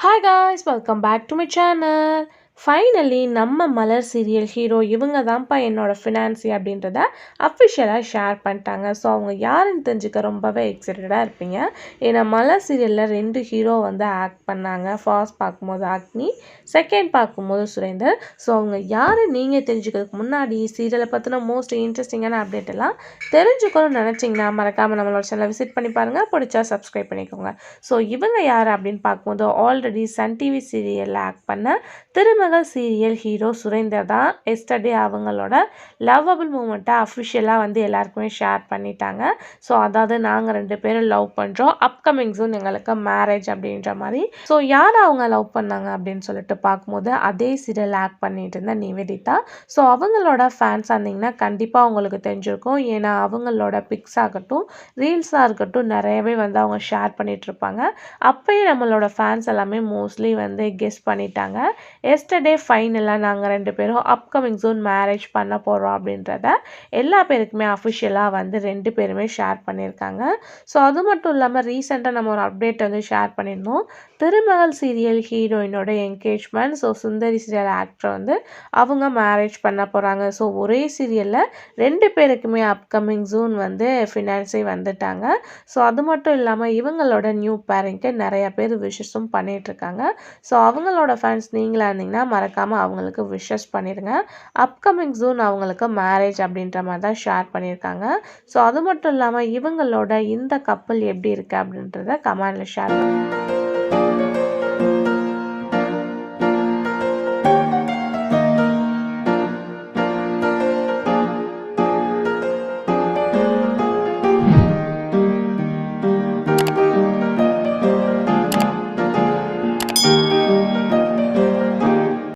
Hi guys, welcome back to my channel. Finally நம்ம மலர் serial hero இவங்க தான்ப்பா என்னோட ஃபினான்சி அப்படின்றத அஃபிஷியலாக ஷேர் பண்ணிட்டாங்க. ஸோ அவங்க யாருன்னு தெரிஞ்சுக்க ரொம்பவே எக்ஸைட்டடாக இருப்பீங்க. ஏன்னா மலர் சீரியலில் 2 ஹீரோ வந்து ஆக்ட் பண்ணாங்க. ஃபர்ஸ்ட் பார்க்கும்போது அக்னி, செகண்ட் பார்க்கும்போது சுரேந்தர். ஸோ அவங்க யாரு நீங்கள் தெரிஞ்சுக்கிறதுக்கு முன்னாடி சீரியலை பற்றின மோஸ்ட் இன்ட்ரெஸ்டிங்கான அப்டேட் எல்லாம் தெரிஞ்சுக்கணும்னு நினச்சிங்கன்னா மறக்காமல் நம்மளோட சேனலை விசிட் பண்ணி பாருங்கள். பிடிச்சா சப்ஸ்கிரைப் பண்ணிக்கோங்க. ஸோ இவங்க யார் அப்படின்னு பார்க்கும்போது ஆல்ரெடி சன் டிவி சீரியலில் ஆக்ட் பண்ண திருமகள் சீரியல் ஹீரோ சுரேந்தர் தான். எஸ்டர்டே அவங்களோட லவ்வபிள் மூமெண்ட்டை அஃபிஷியலாக வந்து எல்லாருக்குமே ஷேர் பண்ணிட்டாங்க. ஸோ அதாவது நாங்கள் 2 பேரும் லவ் பண்ணுறோம், அப்கமிங் ஜூன் எங்களுக்கு மேரேஜ் அப்படின்ற மாதிரி. ஸோ யார் அவங்க லவ் பண்ணாங்க அப்படின்னு சொல்லிட்டு பார்க்கும்போது அதே சீரியல் ஆக்ட் பண்ணிட்டு இருந்த நிவேதிதா. ஸோ அவங்களோட ஃபேன்ஸாக இருந்தீங்கன்னா கண்டிப்பாக உங்களுக்கு தெரிஞ்சிருக்கும். ஏன்னா அவங்களோட பிக்ஸ் ஆகட்டும், ரீல்ஸாக இருக்கட்டும் நிறையவே வந்து அவங்க ஷேர் பண்ணிட்டு இருப்பாங்க. அப்பயே நம்மளோட ஃபேன்ஸ் எல்லாமே மோஸ்ட்லி வந்து கெஸ் பண்ணிட்டாங்க. எஸ்டர்டே ஃபைனலாக நாங்கள் 2 பேரும் அப்கமிங் ஜூன் மேரேஜ் பண்ண போகிறோம் அப்படின்றத எல்லா பேருக்குமே அஃபிஷியலாக வந்து 2 பேருமே ஷேர் பண்ணியிருக்காங்க. ஸோ அது மட்டும் இல்லாமல் ரீசெண்டாக நம்ம ஒரு அப்டேட் வந்து ஷேர் பண்ணியிருந்தோம். திருமகள் சீரியல் ஹீரோயினோட என்கேஜ்மெண்ட். ஸோ சுந்தரி சீரியல் ஆக்டர் வந்து அவங்க மேரேஜ் பண்ண போகிறாங்க. ஸோ ஒரே சீரியலில் 2 பேருக்குமே அப்கமிங் ஜூன் வந்து ஃபினான்ஸே வந்துட்டாங்க. ஸோ அது மட்டும் இல்லாமல் இவங்களோட நியூ பேரிங்க்கு நிறைய பேர் விஷஸும் பண்ணிகிட்ருக்காங்க. ஸோ அவங்களோட ஃபேன்ஸ் நீங்களாக இருந்தீங்கன்னா மறக்காமல் அவங்களுக்கு விஷஸ் பண்ணிடுங்க. அப்கமிங் ஜூன் அவங்களுக்கு மேரேஜ் அப்படின்ற மாதிரி தான் ஷேர் பண்ணியிருக்காங்க. ஸோ அது மட்டும் இல்லாமல் இவங்களோட இந்த கப்பல் எப்படி இருக்குது அப்படின்றத கமெண்டில் ஷேர் பண்ணுங்கள்.